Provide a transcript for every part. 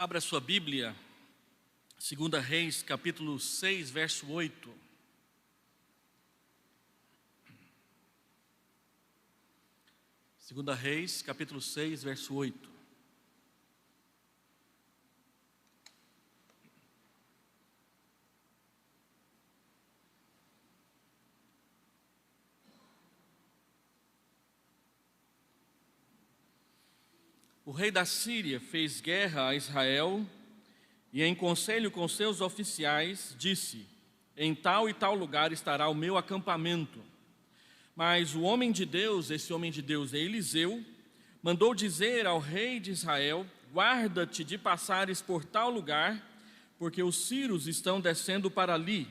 Abra sua Bíblia, 2 Reis, capítulo 6, verso 8. Segunda Reis, capítulo 6, verso 8. O rei da Síria fez guerra a Israel e, em conselho com seus oficiais, disse: em tal e tal lugar estará o meu acampamento. Mas o homem de Deus, esse homem de Deus é Eliseu, mandou dizer ao rei de Israel: guarda-te de passares por tal lugar, porque os sírios estão descendo para ali.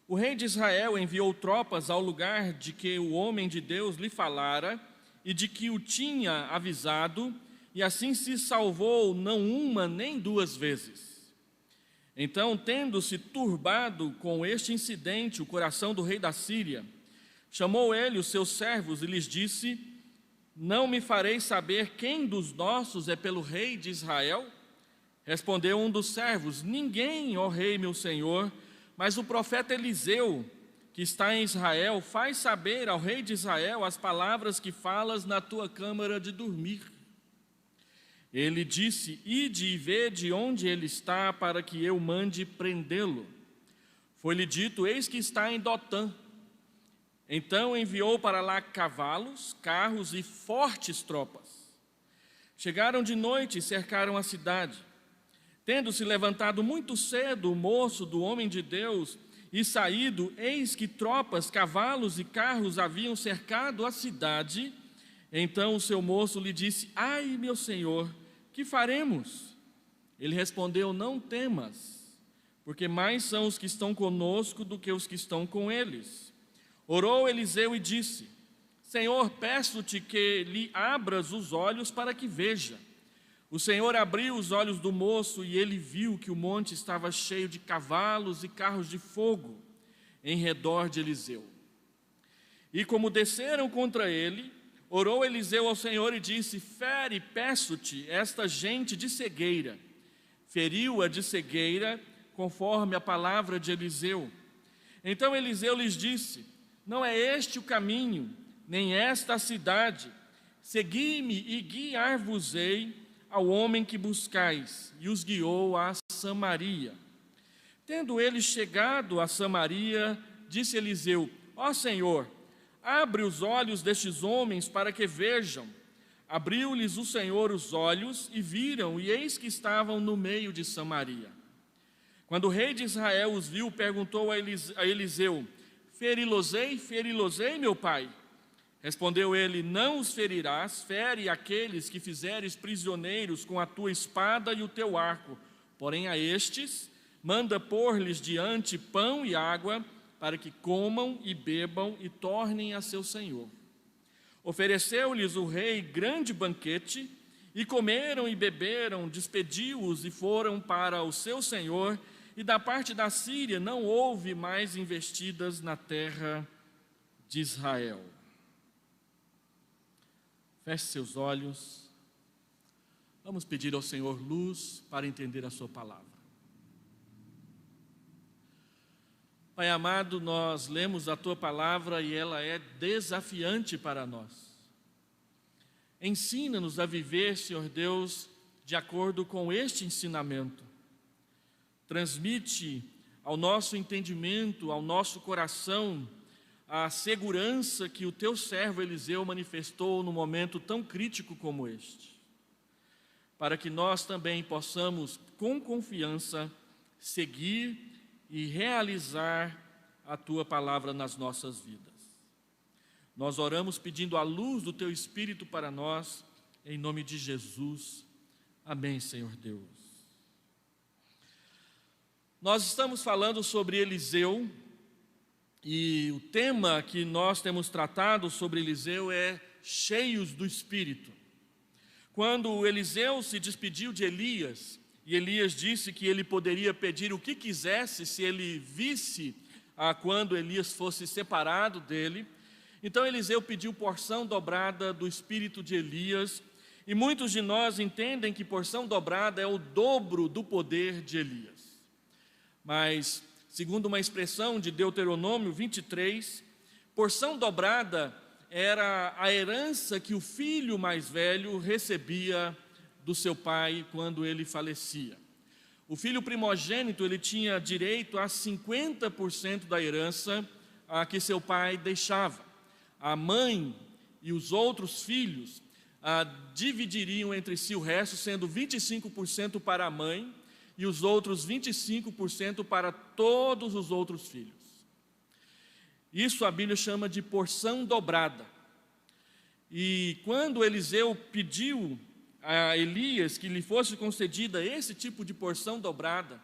O rei de Israel enviou tropas ao lugar de que o homem de Deus lhe falara e de que o tinha avisado, e assim se salvou não uma nem duas vezes. Então, tendo-se turbado com este incidente o coração do rei da Síria, chamou ele os seus servos e lhes disse: não me fareis saber quem dos nossos é pelo rei de Israel? Respondeu um dos servos: ninguém, ó rei meu senhor, mas o profeta Eliseu, que está em Israel, faz saber ao rei de Israel as palavras que falas na tua câmara de dormir. Ele disse: ide e vede onde ele está, para que eu mande prendê-lo. Foi-lhe dito: eis que está em Dotã. Então enviou para lá cavalos, carros e fortes tropas. Chegaram de noite e cercaram a cidade. Tendo-se levantado muito cedo o moço do homem de Deus e saído, eis que tropas, cavalos e carros haviam cercado a cidade. Então o seu moço lhe disse: ai, meu senhor, que faremos? Ele respondeu: não temas, porque mais são os que estão conosco do que os que estão com eles. Orou Eliseu e disse: Senhor, peço-te que lhe abras os olhos para que veja. O Senhor abriu os olhos do moço e ele viu que o monte estava cheio de cavalos e carros de fogo em redor de Eliseu. E como desceram contra ele, orou Eliseu ao Senhor e disse: fere, peço-te, esta gente de cegueira. Feriu-a de cegueira, conforme a palavra de Eliseu. Então Eliseu lhes disse: não é este o caminho, nem esta a cidade. Segui-me e guiar-vos-ei ao homem que buscais. E os guiou a Samaria. Tendo eles chegado a Samaria, disse Eliseu: ó Senhor, abre os olhos destes homens para que vejam. Abriu-lhes o Senhor os olhos e viram, e eis que estavam no meio de Samaria. Quando o rei de Israel os viu, perguntou a Eliseu: feri-los-ei, meu pai? Respondeu ele: não os ferirás, fere aqueles que fizeres prisioneiros com a tua espada e o teu arco. Porém a estes, manda pôr-lhes diante pão e água, para que comam e bebam e tornem a seu senhor. Ofereceu-lhes o rei grande banquete, e comeram e beberam, despediu-os e foram para o seu senhor, e da parte da Síria não houve mais investidas na terra de Israel. Feche seus olhos. Vamos pedir ao Senhor luz para entender a sua palavra. Pai amado, nós lemos a tua palavra e ela é desafiante para nós. Ensina-nos a viver, Senhor Deus, de acordo com este ensinamento. Transmite ao nosso entendimento, ao nosso coração, a segurança que o teu servo Eliseu manifestou num momento tão crítico como este, para que nós também possamos, com confiança, seguir e realizar a tua palavra nas nossas vidas. Nós oramos pedindo a luz do teu Espírito para nós, em nome de Jesus. Amém, Senhor Deus. Nós estamos falando sobre Eliseu, e o tema que nós temos tratado sobre Eliseu é cheios do Espírito. Quando Eliseu se despediu de Elias, e Elias disse que ele poderia pedir o que quisesse se ele visse quando Elias fosse separado dele, então Eliseu pediu porção dobrada do Espírito de Elias, E muitos de nós entendem que porção dobrada é o dobro do poder de Elias. Mas, segundo uma expressão de Deuteronômio 23, porção dobrada era a herança que o filho mais velho recebia do seu pai quando ele falecia. O filho primogênito ele tinha direito a 50% da herança que seu pai deixava. A mãe e os outros filhos dividiriam entre si o resto, sendo 25% para a mãe e os outros 25% para todos os outros filhos. Isso a Bíblia chama de porção dobrada. E quando Eliseu pediu a Elias que lhe fosse concedida esse tipo de porção dobrada,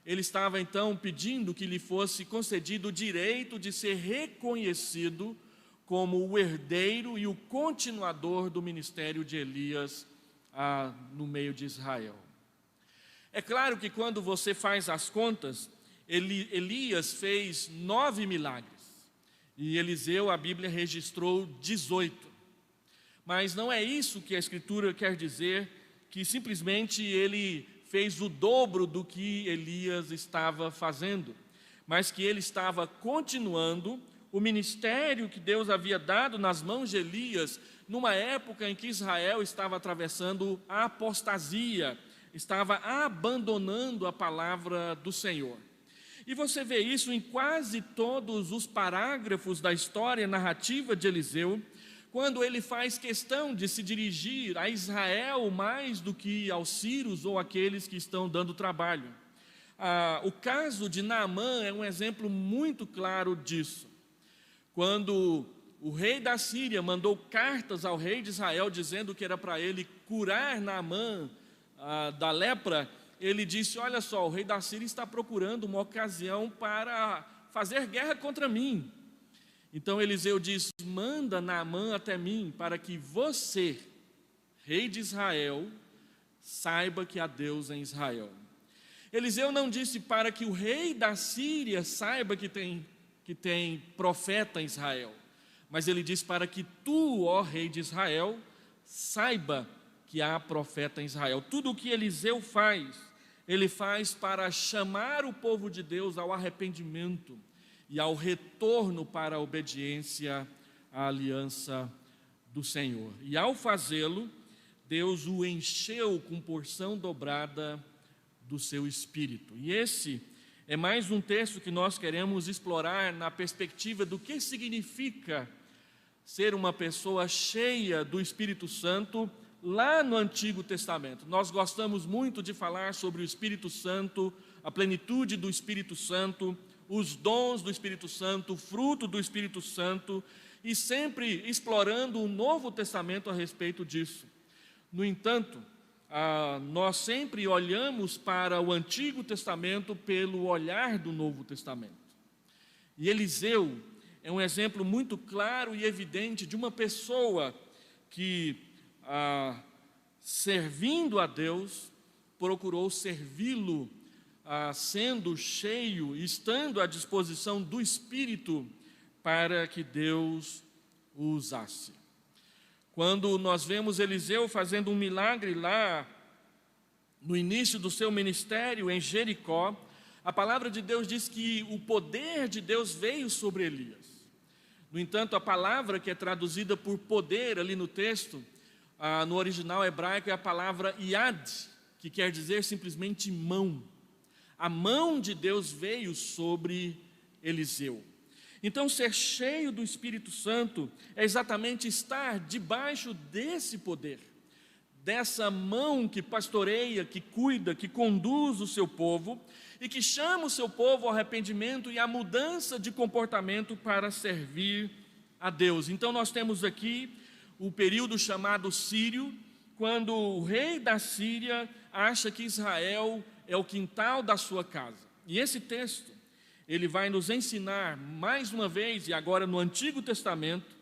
ele estava então pedindo que lhe fosse concedido o direito de ser reconhecido como o herdeiro e o continuador do ministério de Elias no meio de Israel. É claro que quando você faz as contas, Elias fez 9 milagres e Eliseu, a Bíblia registrou 18. Mas não é isso que a Escritura quer dizer, que simplesmente ele fez o dobro do que Elias estava fazendo, mas que ele estava continuando o ministério que Deus havia dado nas mãos de Elias, numa época em que Israel estava atravessando a apostasia, estava abandonando a palavra do Senhor. E você vê isso em quase todos os parágrafos da história narrativa de Eliseu, quando ele faz questão de se dirigir a Israel mais do que aos sírios ou aqueles que estão dando trabalho. O caso de Naamã é um exemplo muito claro disso. Quando o rei da Síria mandou cartas ao rei de Israel dizendo que era para ele curar Naamã da lepra, ele disse: olha só, o rei da Síria está procurando uma ocasião para fazer guerra contra mim. Então Eliseu diz: manda Naamã até mim, para que você, rei de Israel, saiba que há Deus em Israel. Eliseu não disse para que o rei da Síria saiba que tem profeta em Israel, mas ele disse para que tu, ó rei de Israel, saiba que há profeta em Israel. Tudo o que Eliseu faz, ele faz para chamar o povo de Deus ao arrependimento e ao retorno para a obediência à aliança do Senhor. E ao fazê-lo, Deus o encheu com porção dobrada do seu Espírito. E esse é mais um texto que nós queremos explorar na perspectiva do que significa ser uma pessoa cheia do Espírito Santo lá no Antigo Testamento. Nós gostamos muito de falar sobre o Espírito Santo, a plenitude do Espírito Santo, os dons do Espírito Santo, o fruto do Espírito Santo, e sempre explorando o Novo Testamento a respeito disso. No entanto, nós sempre olhamos para o Antigo Testamento pelo olhar do Novo Testamento. E Eliseu é um exemplo muito claro e evidente de uma pessoa que, servindo a Deus, procurou servi-lo, sendo cheio, estando à disposição do Espírito para que Deus o usasse. Quando nós vemos Eliseu fazendo um milagre lá no início do seu ministério em Jericó, a palavra de Deus diz que o poder de Deus veio sobre Elias. No entanto, a palavra que é traduzida por poder ali no texto, no original hebraico, é a palavra yad, que quer dizer simplesmente mão. A mão de Deus veio sobre Eliseu. Então, ser cheio do Espírito Santo é exatamente estar debaixo desse poder, dessa mão que pastoreia, que cuida, que conduz o seu povo e que chama o seu povo ao arrependimento e à mudança de comportamento para servir a Deus. Então, nós temos aqui o período chamado sírio, quando o rei da Síria acha que Israel é o quintal da sua casa. E esse texto, ele vai nos ensinar mais uma vez, e agora no Antigo Testamento,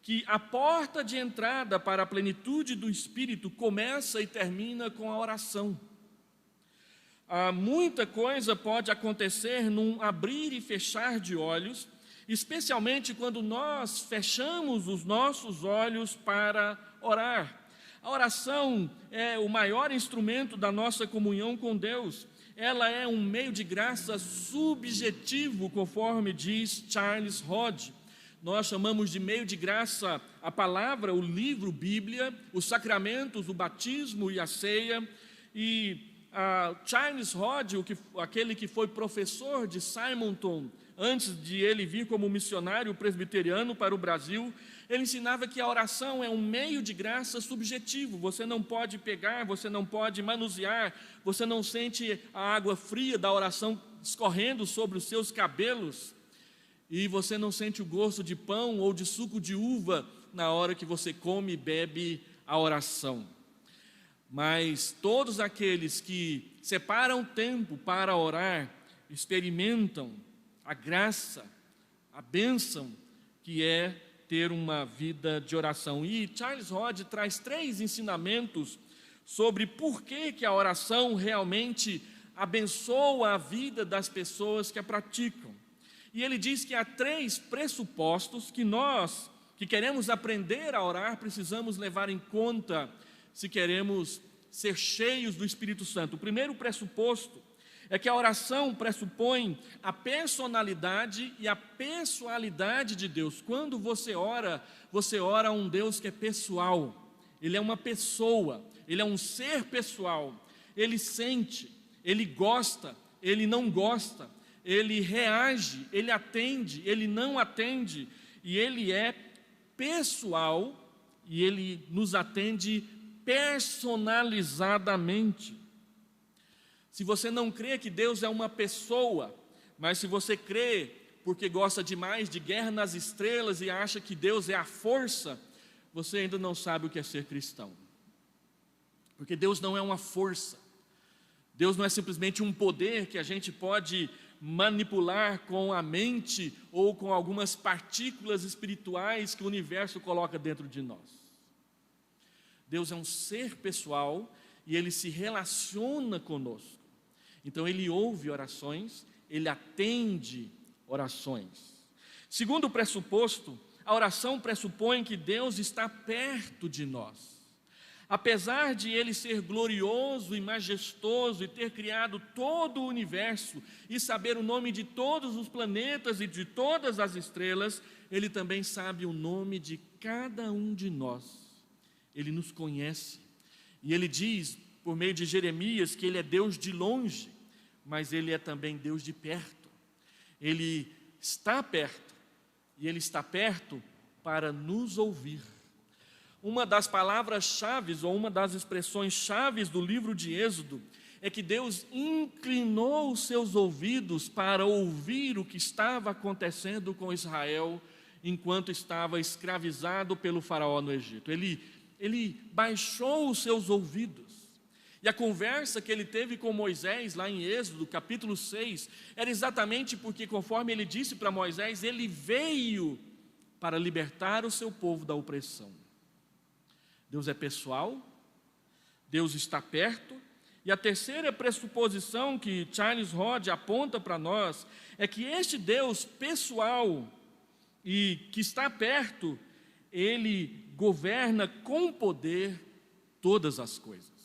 que a porta de entrada para a plenitude do Espírito começa e termina com a oração. Muita coisa pode acontecer num abrir e fechar de olhos, especialmente quando nós fechamos os nossos olhos para orar. A oração é o maior instrumento da nossa comunhão com Deus. Ela é um meio de graça subjetivo, conforme diz Charles Hodge. Nós chamamos de meio de graça a palavra, o livro, Bíblia, os sacramentos, o batismo e a ceia. E Charles Hodge, aquele que foi professor de Simonton, antes de ele vir como missionário presbiteriano para o Brasil, ele ensinava que a oração é um meio de graça subjetivo. Você não pode pegar, você não pode manusear, você não sente a água fria da oração escorrendo sobre os seus cabelos, e você não sente o gosto de pão ou de suco de uva na hora que você come e bebe a oração. Mas todos aqueles que separam tempo para orar, experimentam a graça, a bênção que é ter uma vida de oração. E Charles Hodge traz 3 ensinamentos sobre por que a oração realmente abençoa a vida das pessoas que a praticam. E ele diz que há 3 pressupostos que nós, que queremos aprender a orar, precisamos levar em conta se queremos ser cheios do Espírito Santo. O primeiro pressuposto é que a oração pressupõe a personalidade e a pessoalidade de Deus. Quando você ora a um Deus que é pessoal. Ele é uma pessoa, ele é um ser pessoal. Ele sente, ele gosta, ele não gosta, ele reage, ele atende, ele não atende, e ele é pessoal e ele nos atende personalizadamente. Se você não crê que Deus é uma pessoa, mas se você crê porque gosta demais de Guerra nas Estrelas e acha que Deus é a força, você ainda não sabe o que é ser cristão. Porque Deus não é uma força. Deus não é simplesmente um poder que a gente pode manipular com a mente ou com algumas partículas espirituais que o universo coloca dentro de nós. Deus é um ser pessoal e Ele se relaciona conosco. Então Ele ouve orações, Ele atende orações. Segundo o pressuposto, a oração pressupõe que Deus está perto de nós. Apesar de Ele ser glorioso e majestoso e ter criado todo o universo e saber o nome de todos os planetas e de todas as estrelas, Ele também sabe o nome de cada um de nós. Ele nos conhece. E Ele diz, por meio de Jeremias, que Ele é Deus de longe, mas Ele é também Deus de perto. Ele está perto, e Ele está perto para nos ouvir. Uma das palavras-chave, ou uma das expressões-chave do livro de Êxodo, é que Deus inclinou os seus ouvidos para ouvir o que estava acontecendo com Israel, enquanto estava escravizado pelo faraó no Egito. Ele baixou os seus ouvidos. E a conversa que ele teve com Moisés, lá em Êxodo, capítulo 6, era exatamente porque, conforme ele disse para Moisés, ele veio para libertar o seu povo da opressão. Deus é pessoal, Deus está perto, e a terceira pressuposição que Charles Hodge aponta para nós é que este Deus pessoal e que está perto, Ele governa com poder todas as coisas.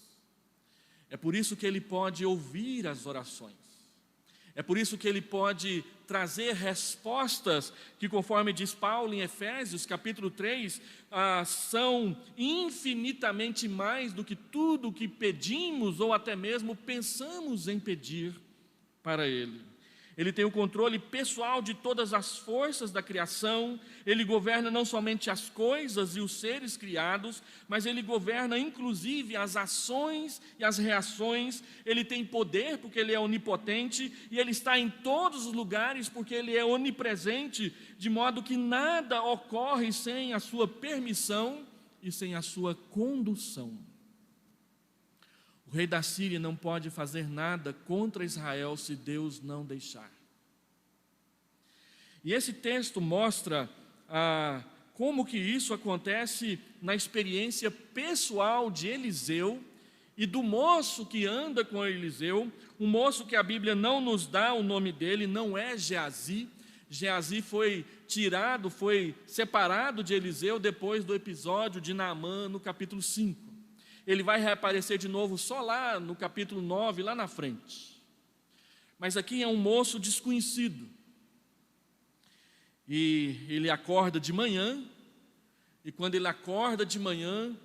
É por isso que Ele pode ouvir as orações. É por isso que Ele pode trazer respostas que, conforme diz Paulo em Efésios, capítulo 3, são infinitamente mais do que tudo o que pedimos ou até mesmo pensamos em pedir para Ele. Ele tem o controle pessoal de todas as forças da criação. Ele governa não somente as coisas e os seres criados, mas Ele governa inclusive as ações e as reações. Ele tem poder porque Ele é onipotente, e Ele está em todos os lugares porque Ele é onipresente, de modo que nada ocorre sem a sua permissão e sem a sua condução. O rei da Síria não pode fazer nada contra Israel se Deus não deixar. E esse texto mostra como que isso acontece na experiência pessoal de Eliseu e do moço que anda com Eliseu, um moço que a Bíblia não nos dá o nome dele, não é Geazi. Geazi foi separado de Eliseu depois do episódio de Naamã no capítulo 5. ele vai reaparecer de novo só lá no capítulo 9, lá na frente. Mas aqui é um moço desconhecido. E ele acorda de manhã, e quando ele acorda de manhã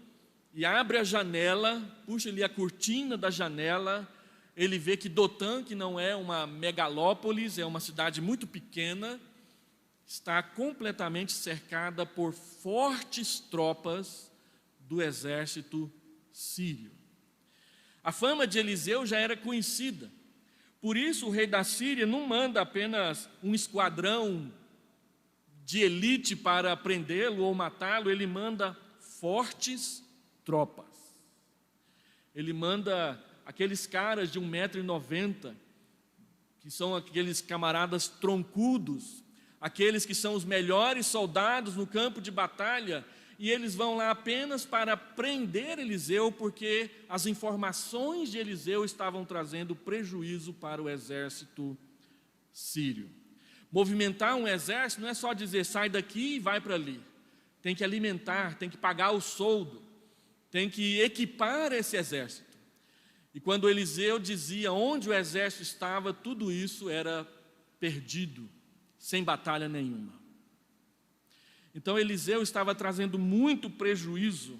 e abre a janela, puxa ali a cortina da janela, ele vê que Dotã, que não é uma megalópolis, é uma cidade muito pequena, está completamente cercada por fortes tropas do exército sírio. A fama de Eliseu já era conhecida, por isso o rei da Síria não manda apenas um esquadrão de elite para prendê-lo ou matá-lo, ele manda fortes tropas. Ele manda aqueles caras de 1,90 m, que são aqueles camaradas troncudos, aqueles que são os melhores soldados no campo de batalha, e eles vão lá apenas para prender Eliseu, porque as informações de Eliseu estavam trazendo prejuízo para o exército sírio. Movimentar um exército não é só dizer sai daqui e vai para ali. Tem que alimentar, tem que pagar o soldo, tem que equipar esse exército. E quando Eliseu dizia onde o exército estava, tudo isso era perdido, sem batalha nenhuma. Então Eliseu estava trazendo muito prejuízo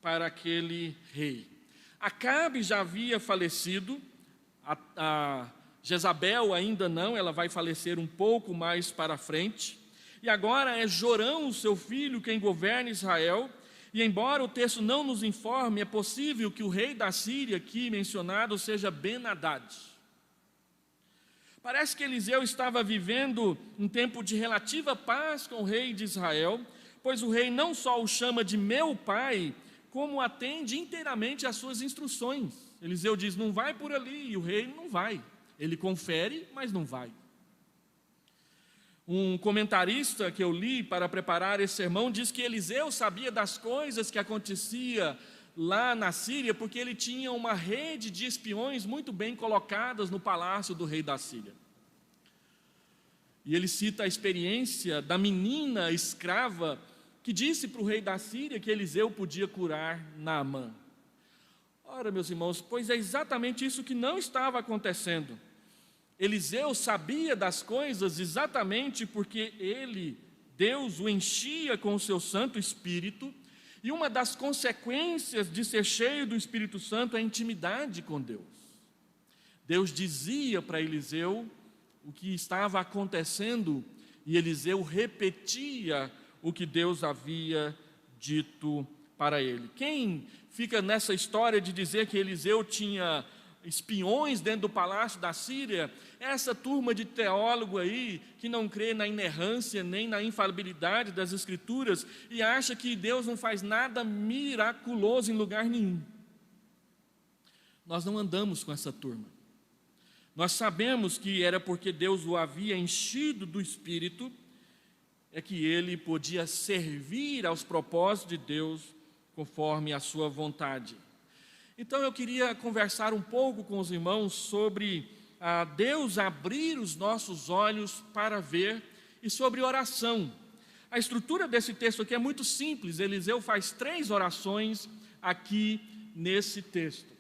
para aquele rei. Acabe já havia falecido, a Jezabel ainda não, ela vai falecer um pouco mais para frente. E agora é Jorão, o seu filho, quem governa Israel. E embora o texto não nos informe, é possível que o rei da Síria aqui mencionado seja Ben-Hadad. Parece que Eliseu estava vivendo um tempo de relativa paz com o rei de Israel, pois o rei não só o chama de meu pai, como atende inteiramente às suas instruções. Eliseu diz, não vai por ali, e o rei não vai. Ele confere, mas não vai. Um comentarista que eu li para preparar esse sermão diz que Eliseu sabia das coisas que acontecia lá na Síria, porque ele tinha uma rede de espiões muito bem colocadas no palácio do rei da Síria. E ele cita a experiência da menina escrava que disse para o rei da Síria que Eliseu podia curar Naamã. Ora, meus irmãos, pois é exatamente isso que não estava acontecendo. Eliseu sabia das coisas exatamente porque Deus o enchia com o seu Santo Espírito, e uma das consequências de ser cheio do Espírito Santo é a intimidade com Deus. Deus dizia para Eliseu o que estava acontecendo, e Eliseu repetia o que Deus havia dito para ele. Quem fica nessa história de dizer que Eliseu tinha espiões dentro do palácio da Síria, essa turma de teólogo aí, que não crê na inerrância nem na infalibilidade das Escrituras, e acha que Deus não faz nada miraculoso em lugar nenhum. Nós não andamos com essa turma. Nós sabemos que era porque Deus o havia enchido do Espírito, é que ele podia servir aos propósitos de Deus conforme a sua vontade. Então eu queria conversar um pouco com os irmãos sobre Deus abrir os nossos olhos para ver, e sobre oração. A estrutura desse texto aqui é muito simples. Eliseu faz 3 orações aqui nesse texto.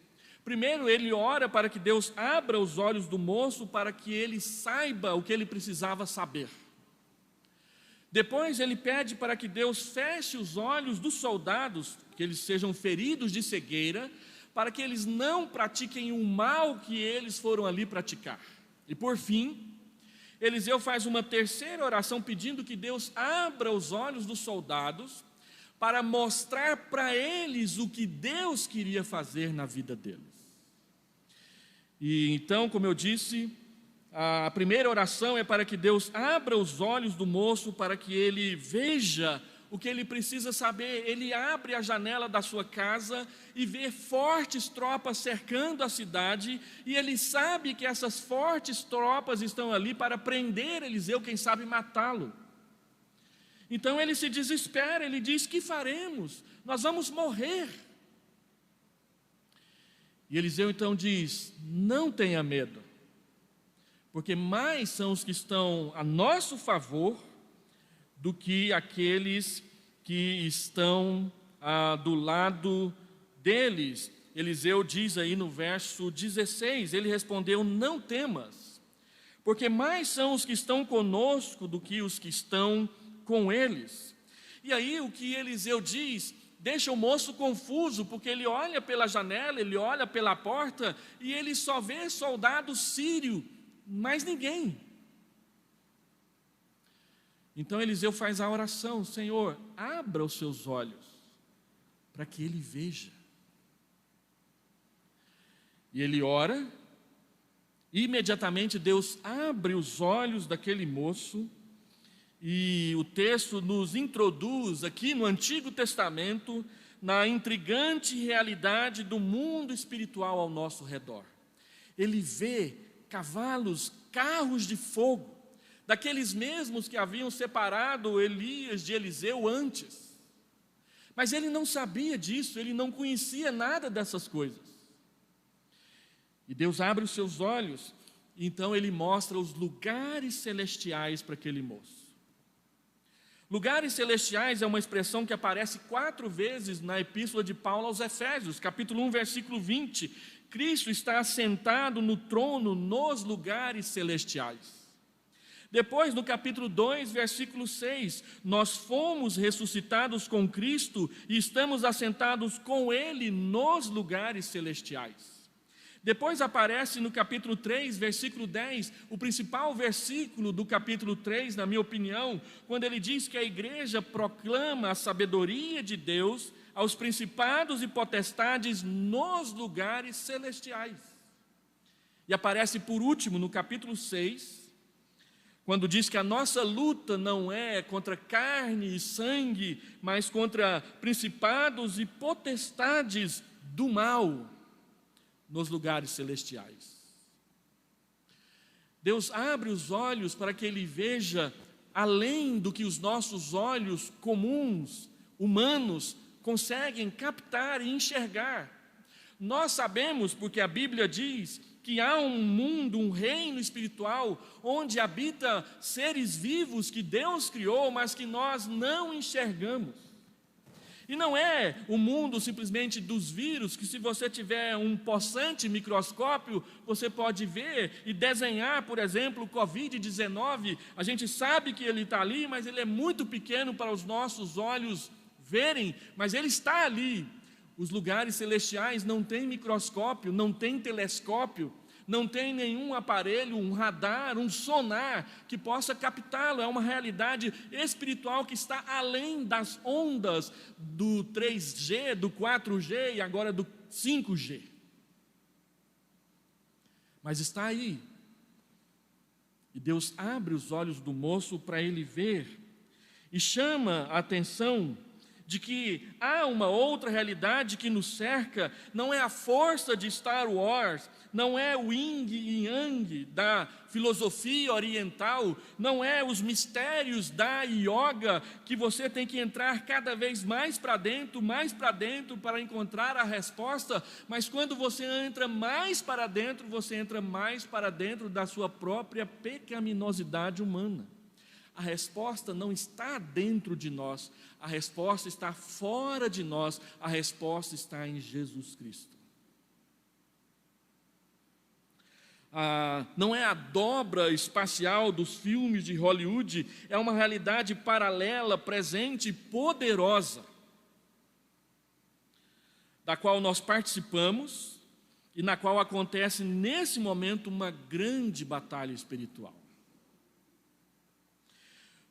Primeiro, ele ora para que Deus abra os olhos do moço para que ele saiba o que ele precisava saber. Depois ele pede para que Deus feche os olhos dos soldados, que eles sejam feridos de cegueira, para que eles não pratiquem o mal que eles foram ali praticar. E por fim, Eliseu faz uma terceira oração pedindo que Deus abra os olhos dos soldados para mostrar para eles o que Deus queria fazer na vida deles. E então, como eu disse, a primeira oração é para que Deus abra os olhos do moço para que ele veja o que ele precisa saber. Ele abre a janela da sua casa e vê fortes tropas cercando a cidade, e ele sabe que essas fortes tropas estão ali para prender Eliseu, quem sabe matá-lo. Então ele se desespera, ele diz: que faremos? Nós vamos morrer. E Eliseu então diz: não tenha medo, porque mais são os que estão a nosso favor do que aqueles que estão do lado deles, Eliseu diz aí no verso 16, ele respondeu: não temas, porque mais são os que estão conosco do que os que estão com eles. E aí o que Eliseu diz deixa o moço confuso, porque ele olha pela janela, ele olha pela porta e ele só vê soldado sírio, mais ninguém. Então Eliseu faz a oração: Senhor, abra os seus olhos para que ele veja. E ele ora, e imediatamente Deus abre os olhos daquele moço, e o texto nos introduz aqui no Antigo Testamento na intrigante realidade do mundo espiritual ao nosso redor. Ele vê cavalos, carros de fogo, daqueles mesmos que haviam separado Elias de Eliseu antes. Mas ele não sabia disso, ele não conhecia nada dessas coisas. E Deus abre os seus olhos, e então ele mostra os lugares celestiais para aquele moço. Lugares celestiais é uma expressão que aparece 4 vezes na epístola de Paulo aos Efésios, capítulo 1, versículo 20. Cristo está assentado no trono nos lugares celestiais. Depois, no capítulo 2, versículo 6, nós fomos ressuscitados com Cristo e estamos assentados com Ele nos lugares celestiais. Depois aparece no capítulo 3, versículo 10, o principal versículo do capítulo 3, na minha opinião, quando ele diz que a igreja proclama a sabedoria de Deus aos principados e potestades nos lugares celestiais. E aparece por último no capítulo 6, quando diz que a nossa luta não é contra carne e sangue, mas contra principados e potestades do mal nos lugares celestiais. Deus abre os olhos para que ele veja além do que os nossos olhos comuns, humanos, conseguem captar e enxergar. Nós sabemos, porque a Bíblia diz que há um mundo, um reino espiritual, onde habita seres vivos que Deus criou, mas que nós não enxergamos. E não é o mundo simplesmente dos vírus, que se você tiver um possante microscópio, você pode ver e desenhar, por exemplo, o Covid-19. A gente sabe que ele está ali, mas ele é muito pequeno para os nossos olhos verem, mas ele está ali. Os lugares celestiais não têm microscópio, não têm telescópio, não tem nenhum aparelho, um radar, um sonar que possa captá-lo. É uma realidade espiritual que está além das ondas do 3G, do 4G e agora do 5G. Mas está aí. E Deus abre os olhos do moço para ele ver e chama a atenção de que há uma outra realidade que nos cerca. Não é a força de Star Wars, não é o yin e yang da filosofia oriental, não é os mistérios da yoga que você tem que entrar cada vez mais para dentro para encontrar a resposta, mas quando você entra mais para dentro, você entra mais para dentro da sua própria pecaminosidade humana. A resposta não está dentro de nós, a resposta está fora de nós, a resposta está em Jesus Cristo. Não é a dobra espacial dos filmes de Hollywood, é uma realidade paralela, presente e poderosa, da qual nós participamos e na qual acontece nesse momento uma grande batalha espiritual.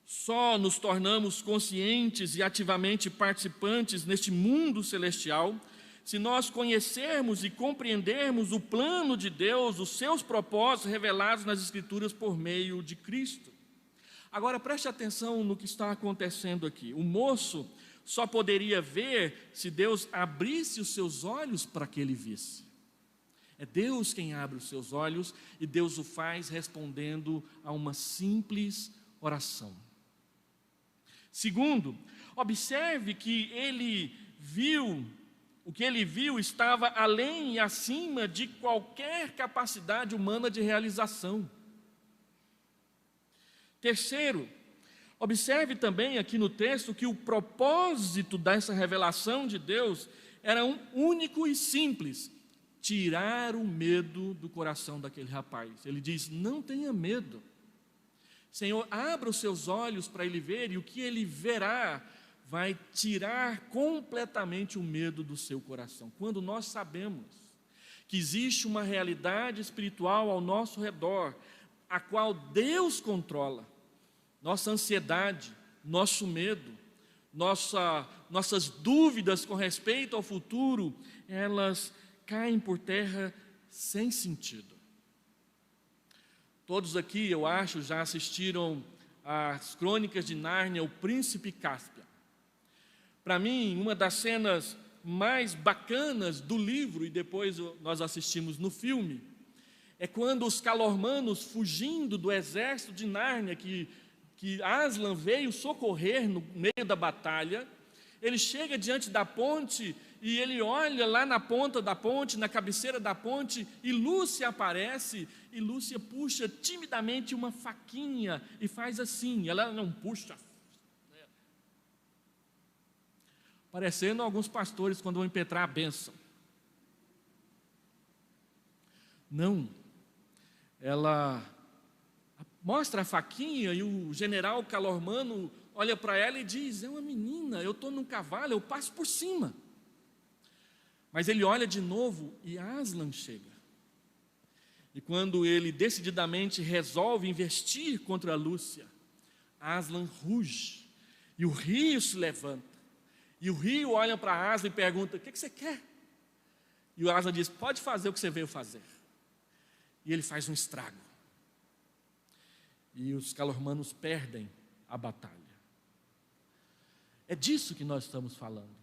Só nos tornamos conscientes e ativamente participantes neste mundo celestial se nós conhecermos e compreendermos o plano de Deus, os seus propósitos revelados nas Escrituras por meio de Cristo. Agora preste atenção no que está acontecendo aqui. O moço só poderia ver se Deus abrisse os seus olhos para que ele visse. É Deus quem abre os seus olhos e Deus o faz respondendo a uma simples oração. Segundo, observe que o que ele viu estava além e acima de qualquer capacidade humana de realização. Terceiro, observe também aqui no texto que o propósito dessa revelação de Deus era único e simples: tirar o medo do coração daquele rapaz. Ele diz: não tenha medo. Senhor, abra os seus olhos para ele ver, e o que ele verá vai tirar completamente o medo do seu coração. Quando nós sabemos que existe uma realidade espiritual ao nosso redor, a qual Deus controla, nossa ansiedade, nosso medo, nossas dúvidas com respeito ao futuro, elas caem por terra sem sentido. Todos aqui, eu acho, já assistiram às Crônicas de Nárnia, o Príncipe Cáspia. Para mim, uma das cenas mais bacanas do livro, e depois nós assistimos no filme, é quando os Calormanos, fugindo do exército de Nárnia, que Aslan veio socorrer no meio da batalha, ele chega diante da ponte e ele olha lá na ponta da ponte, na cabeceira da ponte, e Lúcia aparece, e Lúcia puxa timidamente uma faquinha e faz assim. Ela não puxa, parecendo alguns pastores quando vão impetrar a bênção. Não, ela mostra a faquinha e o general Calormano olha para ela e diz: é uma menina, eu estou num cavalo, eu passo por cima. Mas ele olha de novo e Aslan chega. E quando ele decididamente resolve investir contra a Lúcia, Aslan ruge, e o rio se levanta. E o rio olha para Aslan e pergunta: o que você quer? E o Aslan diz: pode fazer o que você veio fazer. E ele faz um estrago. E os Calormanos perdem a batalha. É disso que nós estamos falando.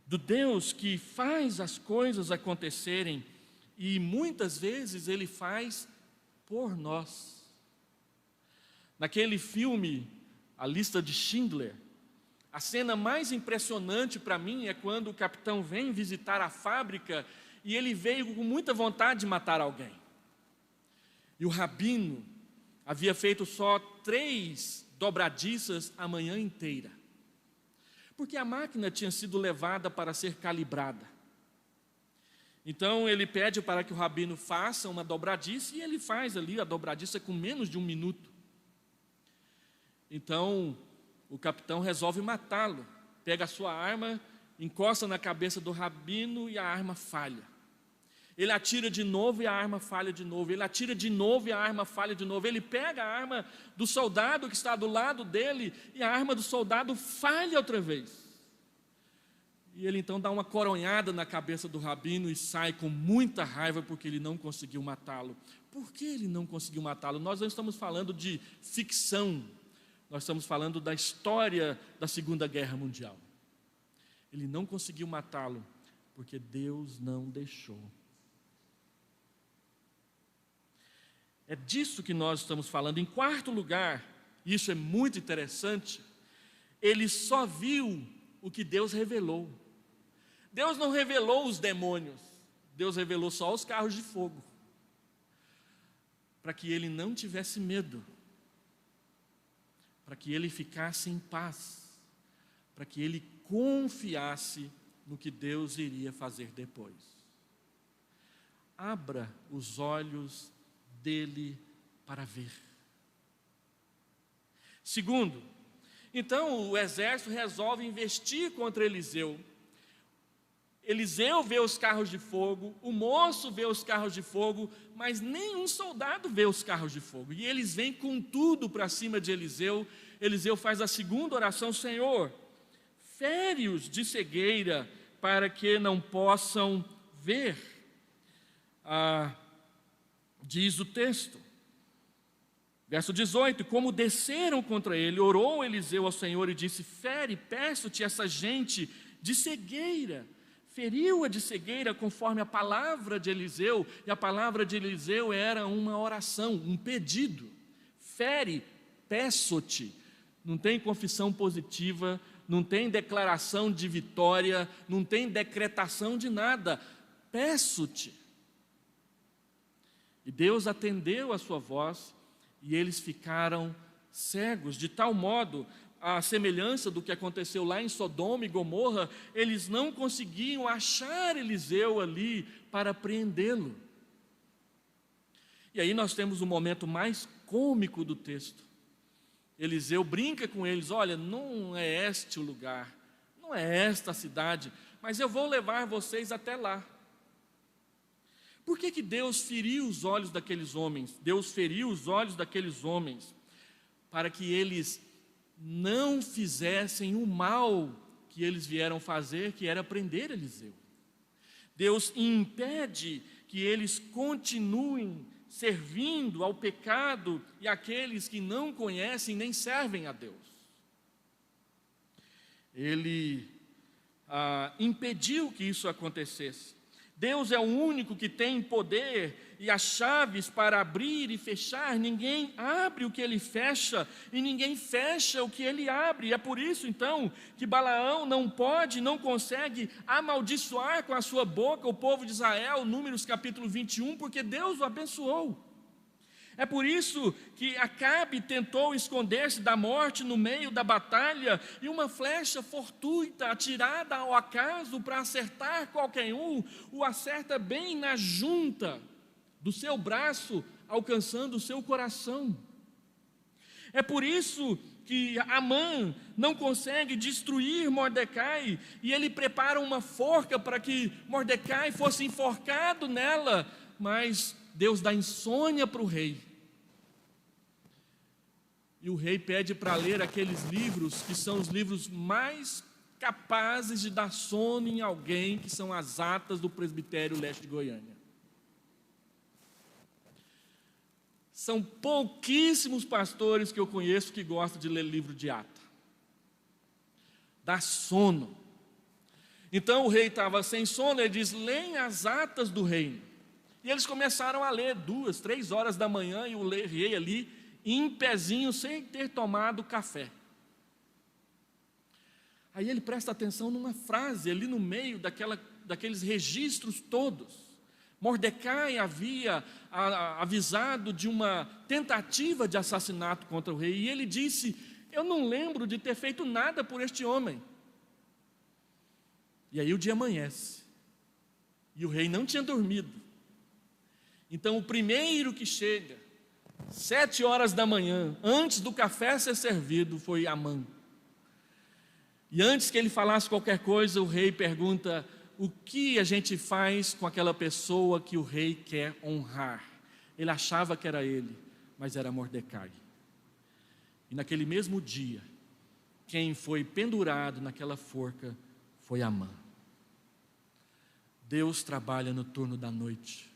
Do Deus que faz as coisas acontecerem, e muitas vezes Ele faz por nós. Naquele filme, A Lista de Schindler, a cena mais impressionante para mim é quando o capitão vem visitar a fábrica e ele veio com muita vontade de matar alguém. E o rabino havia feito só 3 dobradiças a manhã inteira, porque a máquina tinha sido levada para ser calibrada. Então ele pede para que o rabino faça uma dobradiça, e ele faz ali a dobradiça com menos de 1 minuto. Então o capitão resolve matá-lo, pega a sua arma, encosta na cabeça do rabino e a arma falha. Ele atira de novo e a arma falha de novo. Ele atira de novo e a arma falha de novo. Ele pega a arma do soldado que está do lado dele e a arma do soldado falha outra vez. E ele então dá uma coronhada na cabeça do rabino e sai com muita raiva porque ele não conseguiu matá-lo. Por que ele não conseguiu matá-lo? Nós não estamos falando de ficção. Nós estamos falando da história da Segunda Guerra Mundial. Ele não conseguiu matá-lo porque Deus não deixou. É disso que nós estamos falando. Em quarto lugar, isso é muito interessante, ele só viu o que Deus revelou. Deus não revelou os demônios, Deus revelou só os carros de fogo, para que ele não tivesse medo, para que ele ficasse em paz, para que ele confiasse no que Deus iria fazer depois. Abra os olhos dele para ver. Segundo, então o exército resolve investir contra Eliseu. Eliseu vê os carros de fogo, o moço vê os carros de fogo, mas nenhum soldado vê os carros de fogo. E eles vêm com tudo para cima de Eliseu. Eliseu faz a segunda oração: Senhor, fere-os de cegueira para que não possam ver. Diz o texto, verso 18: como desceram contra ele, orou Eliseu ao Senhor e disse: fere, peço-te essa gente de cegueira. Feriu-a de cegueira conforme a palavra de Eliseu, e a palavra de Eliseu era uma oração, um pedido. Fere, peço-te. Não tem confissão positiva, não tem declaração de vitória, não tem decretação de nada. Peço-te. E Deus atendeu a sua voz, e eles ficaram cegos, de tal modo à semelhança do que aconteceu lá em Sodoma e Gomorra, eles não conseguiam achar Eliseu ali para prendê-lo. E aí nós temos o momento mais cômico do texto. Eliseu brinca com eles: olha, não é este o lugar, não é esta a cidade, mas eu vou levar vocês até lá. Por que Deus feriu os olhos daqueles homens? Deus feriu os olhos daqueles homens para que eles não fizessem o mal que eles vieram fazer, que era prender Eliseu. Deus impede que eles continuem servindo ao pecado e àqueles que não conhecem nem servem a Deus. Ele impediu que isso acontecesse. Deus é o único que tem poder e as chaves para abrir e fechar. Ninguém abre o que ele fecha e ninguém fecha o que ele abre. É por isso então que Balaão não consegue amaldiçoar com a sua boca o povo de Israel, Números capítulo 21, porque Deus o abençoou. É por isso que Acabe tentou esconder-se da morte no meio da batalha, e uma flecha fortuita atirada ao acaso para acertar qualquer um, o acerta bem na junta do seu braço, alcançando o seu coração. É por isso que Amã não consegue destruir Mordecai, e ele prepara uma forca para que Mordecai fosse enforcado nela, mas Deus dá insônia para o rei. E o rei pede para ler aqueles livros que são os livros mais capazes de dar sono em alguém, que são as atas do presbitério leste de Goiânia. São pouquíssimos pastores que eu conheço que gostam de ler livro de ata. Dá sono. Então o rei estava sem sono, ele diz: leem as atas do reino. E eles começaram a ler 2, 3 horas da manhã, e o rei ali, em pezinho, sem ter tomado café. Aí ele presta atenção numa frase, ali no meio daqueles registros todos. Mordecai havia avisado de uma tentativa de assassinato contra o rei, e ele disse: eu não lembro de ter feito nada por este homem. E aí o dia amanhece, e o rei não tinha dormido. Então o primeiro que chega, 7 horas da manhã, antes do café ser servido, foi Amã. E antes que ele falasse qualquer coisa, o rei pergunta: o que a gente faz com aquela pessoa que o rei quer honrar? Ele achava que era ele, mas era Mordecai. E naquele mesmo dia, quem foi pendurado naquela forca foi Amã. Deus trabalha no turno da noite,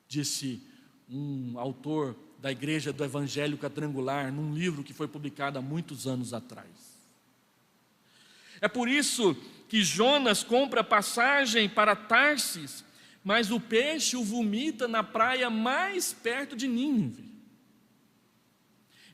disse um autor da Igreja do Evangelho Quadrangular, num livro que foi publicado há muitos anos atrás. É por isso que Jonas compra passagem para Tarsis, mas o peixe o vomita na praia mais perto de Nínive.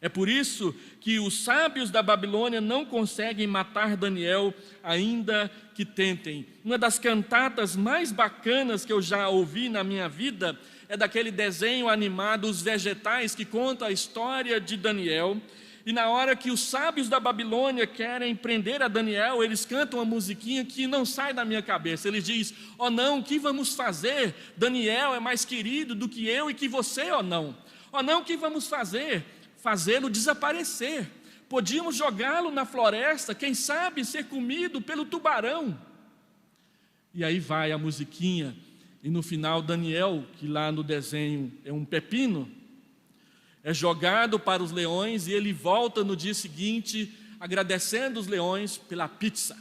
É por isso que os sábios da Babilônia não conseguem matar Daniel, ainda que tentem. Uma das cantatas mais bacanas que eu já ouvi na minha vida é daquele desenho animado, Os Vegetais, que conta a história de Daniel. E na hora que os sábios da Babilônia querem prender a Daniel, eles cantam uma musiquinha que não sai da minha cabeça. Eles dizem: oh não, o que vamos fazer? Daniel é mais querido do que eu e que você, oh não. Oh não, o que vamos fazer? Fazê-lo desaparecer. Podíamos jogá-lo na floresta, quem sabe ser comido pelo tubarão. E aí vai a musiquinha. E no final, Daniel, que lá no desenho é um pepino, é jogado para os leões, e ele volta no dia seguinte agradecendo os leões pela pizza.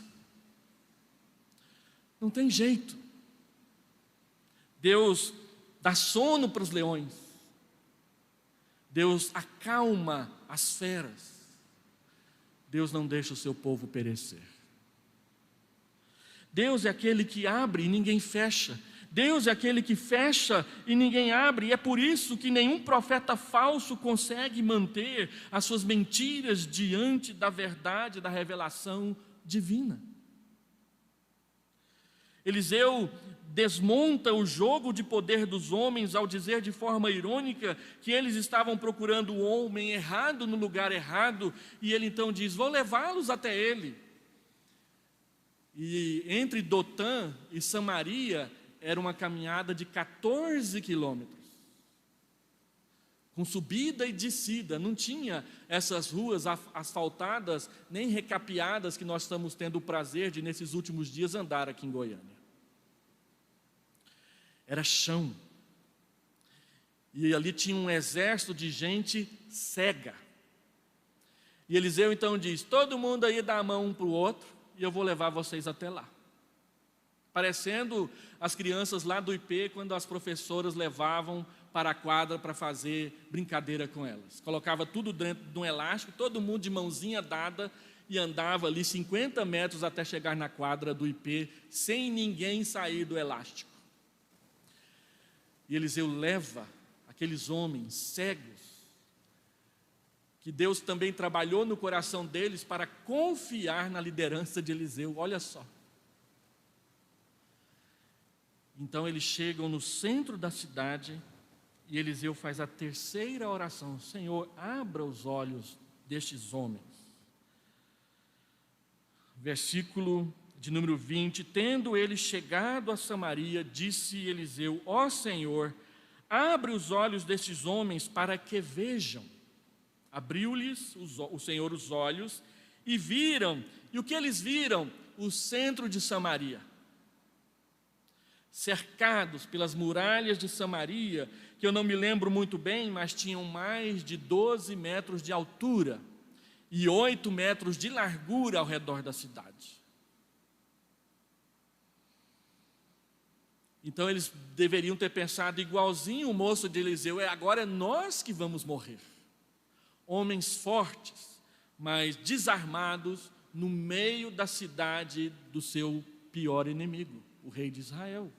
Não tem jeito. Deus dá sono para os leões. Deus acalma as feras. Deus não deixa o seu povo perecer. Deus é aquele que abre e ninguém fecha. Deus é aquele que fecha e ninguém abre. E é por isso que nenhum profeta falso consegue manter as suas mentiras diante da verdade, da revelação divina. Eliseu desmonta o jogo de poder dos homens ao dizer de forma irônica que eles estavam procurando o homem errado no lugar errado, e ele então diz: vou levá-los até ele. E entre Dotã e Samaria era uma caminhada de 14 quilômetros, com subida e descida. Não tinha essas ruas asfaltadas, nem recapeadas que nós estamos tendo o prazer de, nesses últimos dias, andar aqui em Goiânia. Era chão. E ali tinha um exército de gente cega. E Eliseu então diz: todo mundo aí dá a mão um para o outro, e eu vou levar vocês até lá. Parecendo as crianças lá do IP, quando as professoras levavam para a quadra para fazer brincadeira com elas. Colocava tudo dentro de um elástico, todo mundo de mãozinha dada, e andava ali 50 metros até chegar na quadra do IP, sem ninguém sair do elástico. E Eliseu leva aqueles homens cegos, que Deus também trabalhou no coração deles para confiar na liderança de Eliseu. Olha só. Então eles chegam no centro da cidade e Eliseu faz a terceira oração: Senhor, abra os olhos destes homens. Versículo de número 20: tendo ele chegado a Samaria, disse Eliseu: ó Senhor, abre os olhos destes homens para que vejam. Abriu-lhes o Senhor os olhos e viram. E o que eles viram? O centro de Samaria, cercados pelas muralhas de Samaria, que eu não me lembro muito bem, mas tinham mais de 12 metros de altura e 8 metros de largura ao redor da cidade. Então eles deveriam ter pensado igualzinho o moço de Eliseu: agora é nós que vamos morrer. Homens fortes, mas desarmados, no meio da cidade do seu pior inimigo, o rei de Israel.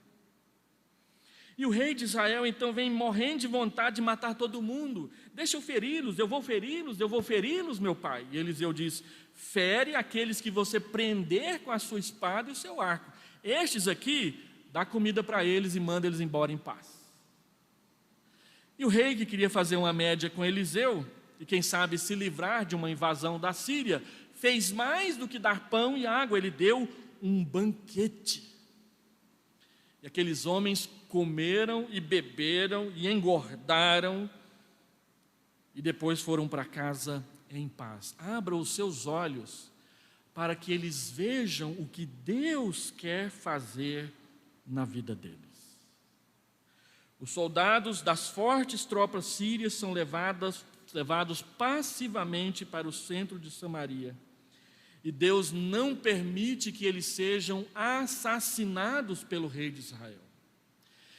E o rei de Israel então vem morrendo de vontade de matar todo mundo. Deixa eu feri-los, eu vou feri-los, meu pai. E Eliseu diz: fere aqueles que você prender com a sua espada e o seu arco. Estes aqui, dá comida para eles e manda eles embora em paz. E o rei, que queria fazer uma média com Eliseu, e quem sabe se livrar de uma invasão da Síria, fez mais do que dar pão e água, ele deu um banquete. E aqueles homens comeram e beberam e engordaram, e depois foram para casa em paz. Abra os seus olhos para que eles vejam o que Deus quer fazer na vida deles. Os soldados das fortes tropas sírias são levados passivamente para o centro de Samaria. E Deus não permite que eles sejam assassinados pelo rei de Israel,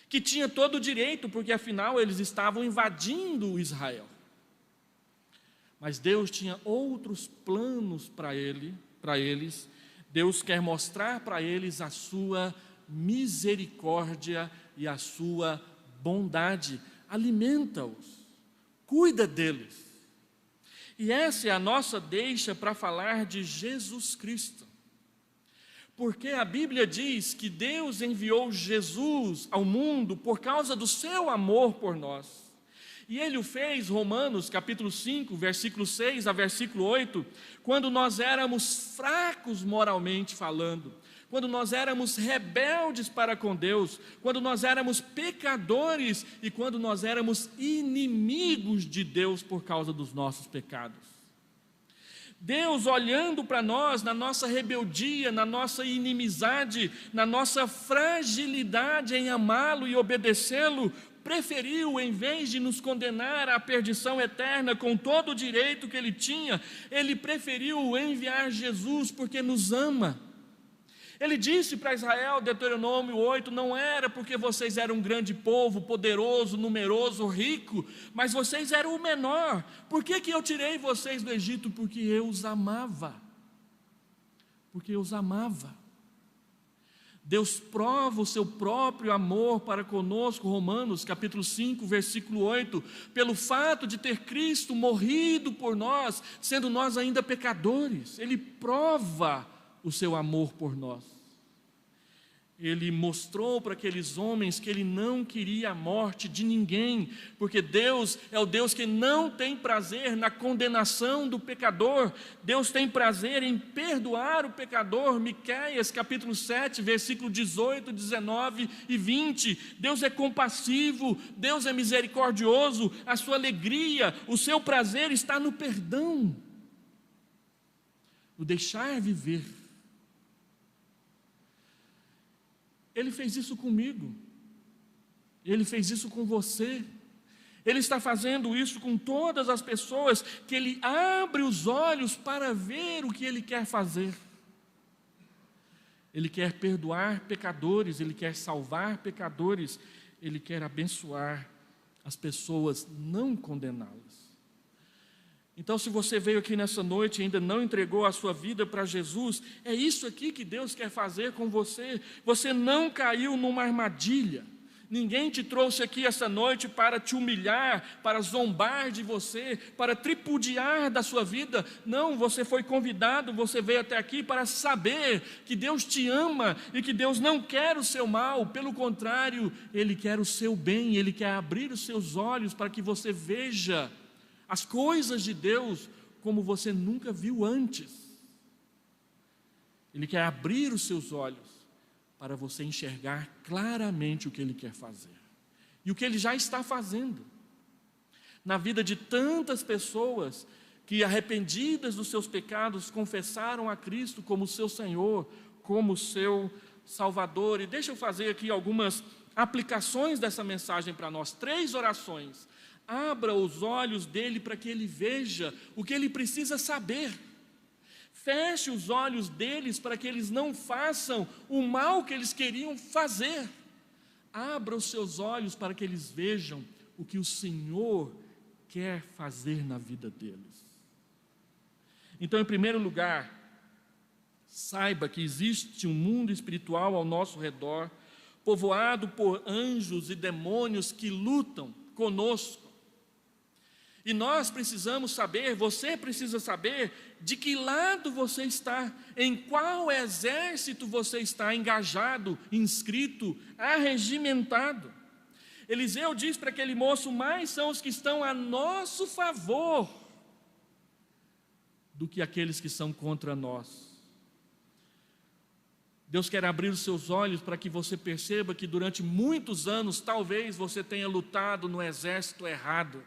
que tinha todo o direito, porque afinal eles estavam invadindo Israel. Mas Deus tinha outros planos para eles. Deus quer mostrar para eles a sua misericórdia e a sua bondade. Alimenta-os, cuida deles. E essa é a nossa deixa para falar de Jesus Cristo. Porque a Bíblia diz que Deus enviou Jesus ao mundo por causa do seu amor por nós. E Ele o fez, Romanos capítulo 5, versículo 6 a versículo 8, quando nós éramos fracos moralmente falando, quando nós éramos rebeldes para com Deus, quando nós éramos pecadores e quando nós éramos inimigos de Deus por causa dos nossos pecados. Deus, olhando para nós, na nossa rebeldia, na nossa inimizade, na nossa fragilidade em amá-lo e obedecê-lo, preferiu, em vez de nos condenar à perdição eterna com todo o direito que Ele tinha, Ele preferiu enviar Jesus porque nos ama. Ele disse para Israel, Deuteronômio 8, não era porque vocês eram um grande povo, poderoso, numeroso, rico, mas vocês eram o menor. Por que eu tirei vocês do Egito? Porque eu os amava. Porque eu os amava. Deus prova o seu próprio amor para conosco, Romanos capítulo 5, versículo 8, pelo fato de ter Cristo morrido por nós, sendo nós ainda pecadores. Ele prova o seu amor por nós. Ele mostrou para aqueles homens que Ele não queria a morte de ninguém, porque Deus é o Deus que não tem prazer na condenação do pecador. Deus tem prazer em perdoar o pecador. Miqueias capítulo 7, versículo 18, 19 e 20. Deus é compassivo, Deus é misericordioso, a sua alegria, o seu prazer está no perdão, no deixar viver. Ele fez isso comigo, Ele fez isso com você, Ele está fazendo isso com todas as pessoas que Ele abre os olhos para ver o que Ele quer fazer. Ele quer perdoar pecadores, Ele quer salvar pecadores, Ele quer abençoar as pessoas, não condená-las. Então, se você veio aqui nessa noite e ainda não entregou a sua vida para Jesus, é isso aqui que Deus quer fazer com você. Você não caiu numa armadilha. Ninguém te trouxe aqui essa noite para te humilhar, para zombar de você, para tripudiar da sua vida. Não, você foi convidado, você veio até aqui para saber que Deus te ama e que Deus não quer o seu mal. Pelo contrário, Ele quer o seu bem, Ele quer abrir os seus olhos para que você veja as coisas de Deus como você nunca viu antes. Ele quer abrir os seus olhos para você enxergar claramente o que Ele quer fazer e o que Ele já está fazendo na vida de tantas pessoas que, arrependidas dos seus pecados, confessaram a Cristo como seu Senhor, como seu Salvador. E deixa eu fazer aqui algumas aplicações dessa mensagem para nós. 3 orações. Abra os olhos dele para que ele veja o que ele precisa saber. Feche os olhos deles para que eles não façam o mal que eles queriam fazer. Abra os seus olhos para que eles vejam o que o Senhor quer fazer na vida deles. Então, em primeiro lugar, saiba que existe um mundo espiritual ao nosso redor, povoado por anjos e demônios que lutam conosco. E nós precisamos saber, você precisa saber, de que lado você está, em qual exército você está engajado, inscrito, arregimentado. Eliseu diz para aquele moço: mais são os que estão a nosso favor do que aqueles que são contra nós. Deus quer abrir os seus olhos para que você perceba que durante muitos anos, talvez você tenha lutado no exército errado.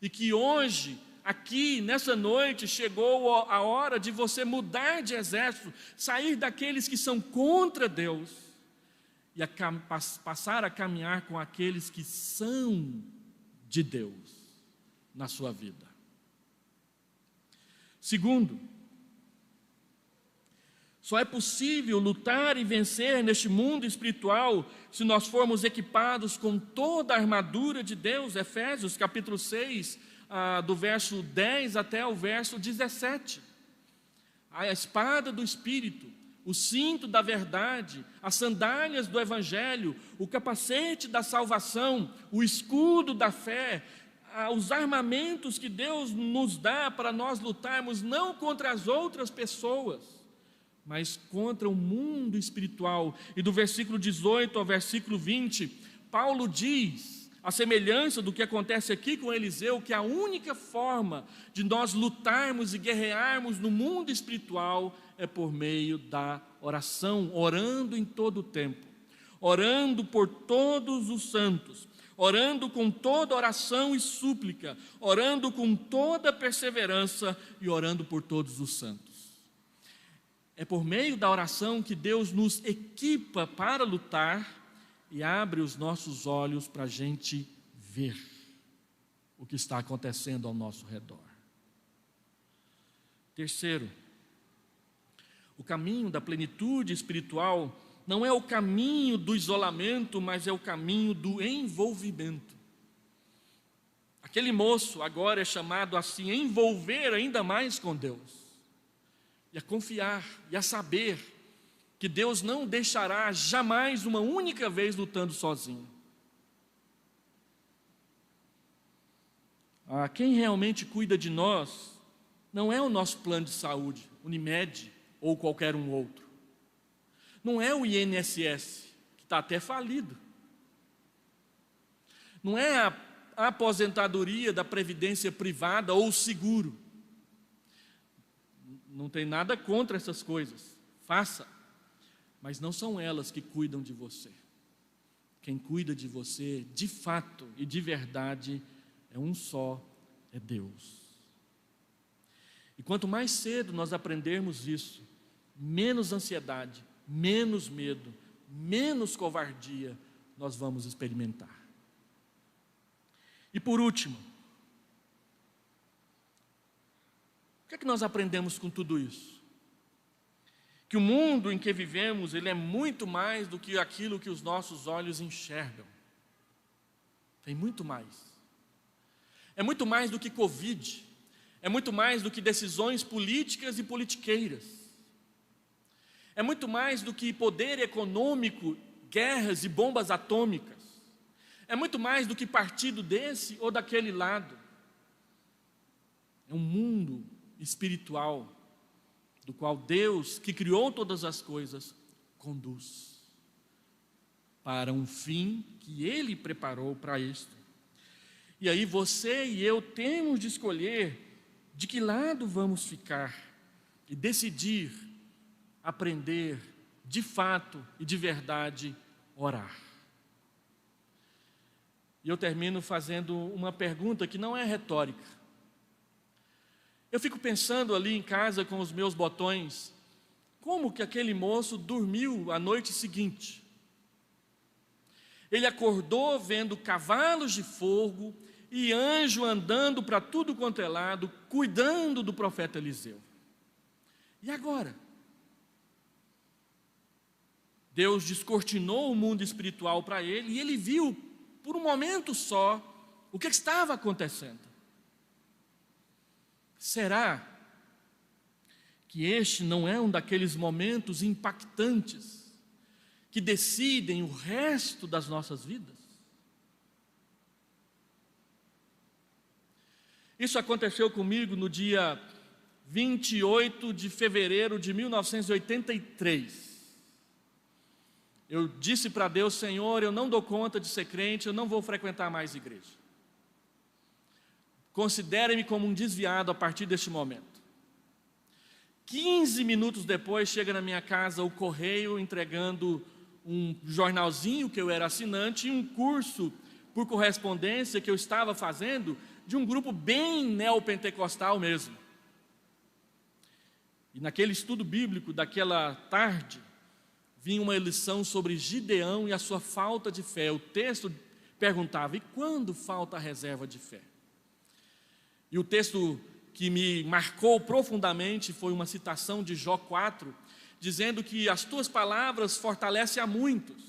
E que hoje, aqui, nessa noite, chegou a hora de você mudar de exército, sair daqueles que são contra Deus e passar a caminhar com aqueles que são de Deus na sua vida. Segundo, só é possível lutar e vencer neste mundo espiritual se nós formos equipados com toda a armadura de Deus. Efésios capítulo 6, do verso 10 até o verso 17. A espada do Espírito, o cinto da verdade, as sandálias do Evangelho, o capacete da salvação, o escudo da fé, os armamentos que Deus nos dá para nós lutarmos não contra as outras pessoas, mas contra o mundo espiritual. E do versículo 18 ao versículo 20, Paulo diz, a semelhança do que acontece aqui com Eliseu, que a única forma de nós lutarmos e guerrearmos no mundo espiritual é por meio da oração, orando em todo o tempo, orando por todos os santos, orando com toda oração e súplica, orando com toda perseverança e orando por todos os santos. É por meio da oração que Deus nos equipa para lutar e abre os nossos olhos para a gente ver o que está acontecendo ao nosso redor. Terceiro, o caminho da plenitude espiritual não é o caminho do isolamento, mas é o caminho do envolvimento. Aquele moço agora é chamado a se envolver ainda mais com Deus, e a confiar, e a saber que Deus não deixará jamais uma única vez lutando sozinho. Quem realmente cuida de nós não é o nosso plano de saúde, Unimed ou qualquer um outro. Não é o INSS, que está até falido. Não é a aposentadoria da previdência privada ou o seguro. Não tem nada contra essas coisas. Faça. Mas não são elas que cuidam de você. Quem cuida de você, de fato e de verdade, é um só, é Deus. E quanto mais cedo nós aprendermos isso, menos ansiedade, menos medo, menos covardia nós vamos experimentar. E por último, o que é que nós aprendemos com tudo isso? Que o mundo em que vivemos, ele é muito mais do que aquilo que os nossos olhos enxergam. Tem muito mais. É muito mais do que Covid. É muito mais do que decisões políticas e politiqueiras. É muito mais do que poder econômico, guerras e bombas atômicas. É muito mais do que partido desse ou daquele lado. É um mundo espiritual do qual Deus, que criou todas as coisas, conduz para um fim que Ele preparou para isto. E aí você e eu temos de escolher de que lado vamos ficar e decidir aprender de fato e de verdade orar. E eu termino fazendo uma pergunta que não é retórica. Eu fico pensando ali em casa com os meus botões, como que aquele moço dormiu a noite seguinte? Ele acordou vendo cavalos de fogo e anjo andando para tudo quanto é lado, cuidando do profeta Eliseu. E agora? Deus descortinou o mundo espiritual para ele e ele viu, por um momento só, o que estava acontecendo. Será que este não é um daqueles momentos impactantes que decidem o resto das nossas vidas? Isso aconteceu comigo no dia 28 de fevereiro de 1983. Eu disse para Deus: Senhor, eu não dou conta de ser crente, eu não vou frequentar mais igreja. Considere-me como um desviado a partir deste momento. 15 minutos depois, chega na minha casa o correio entregando um jornalzinho que eu era assinante e um curso por correspondência que eu estava fazendo de um grupo bem neopentecostal mesmo. E naquele estudo bíblico daquela tarde, vinha uma lição sobre Gideão e a sua falta de fé. O texto perguntava: e quando falta a reserva de fé? E o texto que me marcou profundamente foi uma citação de Jó 4, dizendo que as tuas palavras fortalecem a muitos,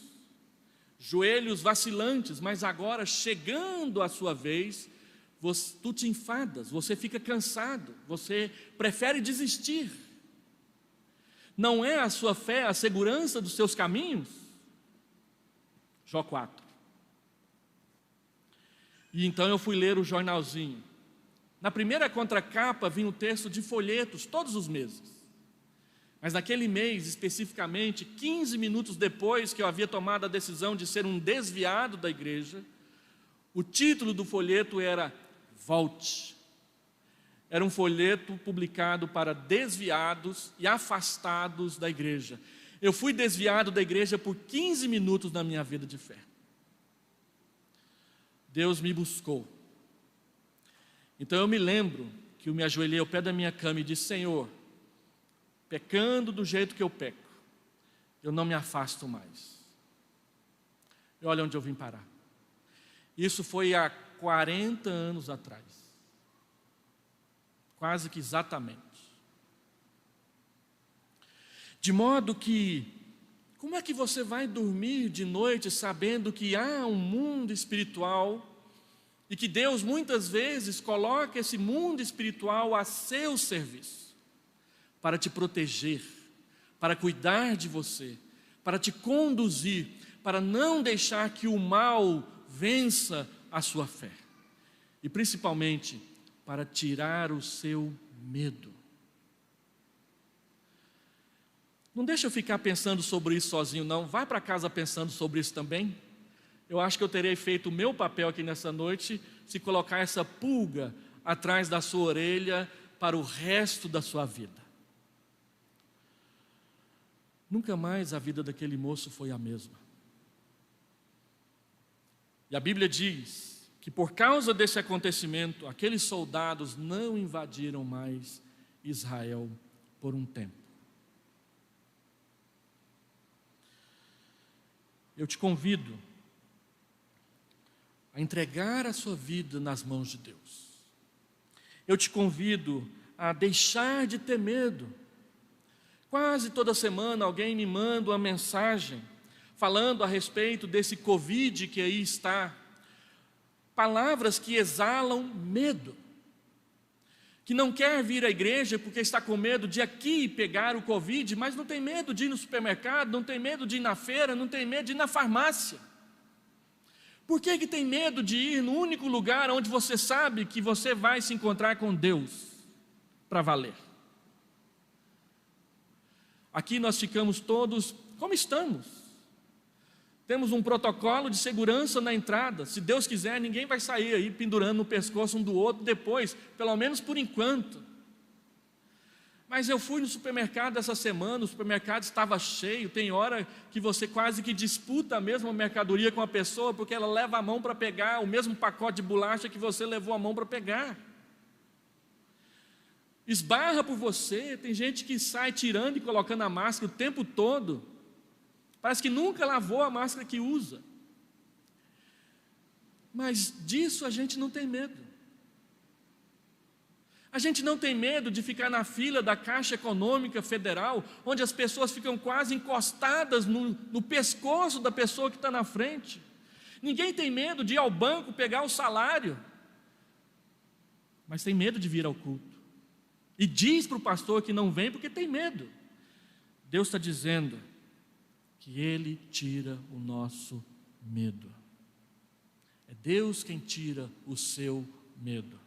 joelhos vacilantes, mas agora, chegando a sua vez, tu te enfadas, você fica cansado, você prefere desistir. Não é a sua fé a segurança dos seus caminhos? Jó 4. E então eu fui ler o jornalzinho. Na primeira contracapa vinha o texto de folhetos todos os meses. Mas naquele mês, especificamente, 15 minutos depois que eu havia tomado a decisão de ser um desviado da igreja, o título do folheto era Volte. Era um folheto publicado para desviados e afastados da igreja. Eu fui desviado da igreja por 15 minutos na minha vida de fé. Deus me buscou. Então eu me lembro que eu me ajoelhei ao pé da minha cama e disse: Senhor, pecando do jeito que eu peco, eu não me afasto mais. E olha onde eu vim parar. Isso foi há 40 anos atrás. Quase que exatamente. De modo que, como é que você vai dormir de noite sabendo que há um mundo espiritual e que Deus muitas vezes coloca esse mundo espiritual a seu serviço para te proteger, para cuidar de você, para te conduzir, para não deixar que o mal vença a sua fé e principalmente para tirar o seu medo. Não deixa eu ficar pensando sobre isso sozinho, não. Vai para casa pensando sobre isso também. Eu acho que eu terei feito o meu papel aqui nessa noite se colocar essa pulga atrás da sua orelha para o resto da sua vida. Nunca mais a vida daquele moço foi a mesma. E a Bíblia diz que por causa desse acontecimento, aqueles soldados não invadiram mais Israel por um tempo. Eu te convido a entregar a sua vida nas mãos de Deus. Eu te convido a deixar de ter medo. Quase toda semana alguém me manda uma mensagem falando a respeito desse Covid que aí está. Palavras que exalam medo. Que não quer vir à igreja porque está com medo de aqui pegar o Covid, mas não tem medo de ir no supermercado, não tem medo de ir na feira, não tem medo de ir na farmácia. Por que tem medo de ir no único lugar onde você sabe que você vai se encontrar com Deus para valer? Aqui nós ficamos todos como estamos. Temos um protocolo de segurança na entrada. Se Deus quiser, ninguém vai sair aí pendurando no pescoço um do outro depois, pelo menos por enquanto. Mas eu fui no supermercado essa semana, o supermercado estava cheio. Tem hora que você quase que disputa a mesma mercadoria com a pessoa, porque ela leva a mão para pegar o mesmo pacote de bolacha que você levou a mão para pegar. Esbarra por você, tem gente que sai tirando e colocando a máscara o tempo todo. Parece que nunca lavou a máscara que usa. Mas disso a gente não tem medo. A gente não tem medo de ficar na fila da Caixa Econômica Federal, onde as pessoas ficam quase encostadas no pescoço da pessoa que está na frente. Ninguém tem medo de ir ao banco pegar o salário, mas tem medo de vir ao culto. E diz para o pastor que não vem porque tem medo. Deus está dizendo que Ele tira o nosso medo. É Deus quem tira o seu medo.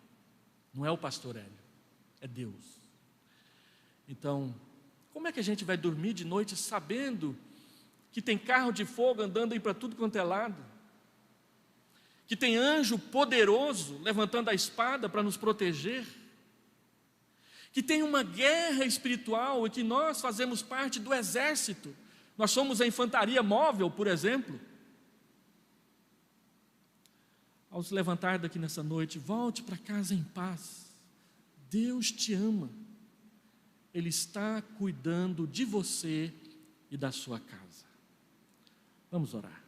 Não é o pastor Hélio, é Deus. Então, como é que a gente vai dormir de noite sabendo que tem carro de fogo andando aí para tudo quanto é lado? Que tem anjo poderoso levantando a espada para nos proteger? Que tem uma guerra espiritual e que nós fazemos parte do exército? Nós somos a infantaria móvel, por exemplo. Ao se levantar daqui nessa noite, volte para casa em paz. Deus te ama. Ele está cuidando de você e da sua casa. Vamos orar.